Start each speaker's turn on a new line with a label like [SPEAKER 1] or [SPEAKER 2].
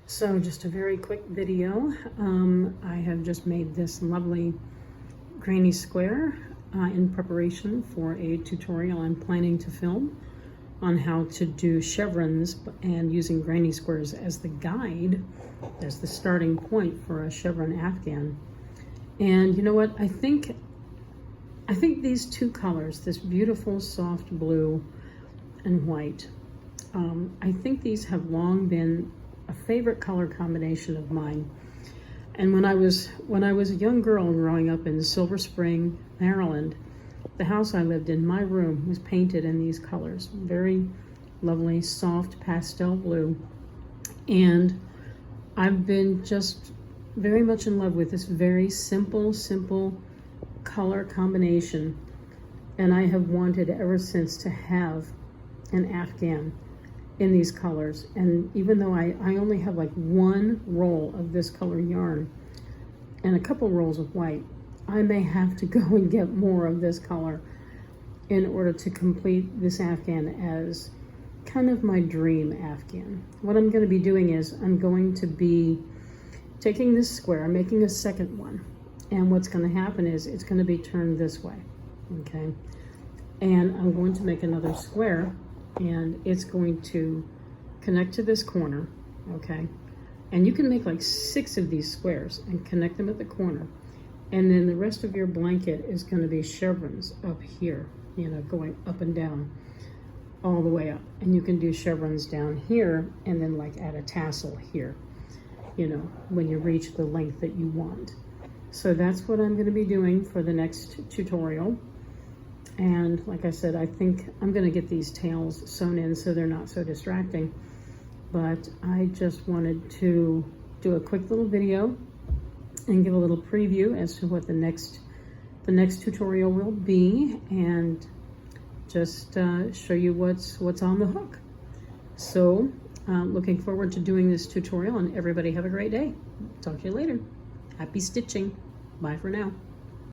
[SPEAKER 1] So just a very quick video. I have just made this lovely granny square in preparation for a tutorial I'm planning to film on how to do chevrons and using granny squares as the guide, as the starting point for a chevron afghan. And you know what? I think these two colors, this beautiful soft blue and white, I think these have long been a favorite color combination of mine. And when I was a young girl growing up in Silver Spring, Maryland, the house I lived in, my room was painted in these colors. Very lovely, soft pastel blue. And I've been just very much in love with this very simple color combination. And I have wanted ever since to have an afghan in these colors. And even though I only have like one roll of this color yarn and a couple rolls of white, I may have to go and get more of this color in order to complete this afghan as kind of my dream afghan. What I'm going to be doing is I'm going to be taking this square, making a second one, and what's going to happen is it's going to be turned this way, okay? And I'm going to make another square, and it's going to connect to this corner, okay? And you can make like 6 of these squares and connect them at the corner. And then the rest of your blanket is going to be chevrons up here, you know, going up and down all the way up. And you can do chevrons down here and then like add a tassel here, you know, when you reach the length that you want. So that's what I'm going to be doing for the next tutorial. And like I said, I think I'm going to get these tails sewn in so they're not so distracting. But I just wanted to do a quick little video and give a little preview as to what the next tutorial will be, and just show you what's on the hook. So looking forward to doing this tutorial, and everybody have a great day. Talk to you later. Happy stitching. Bye for now.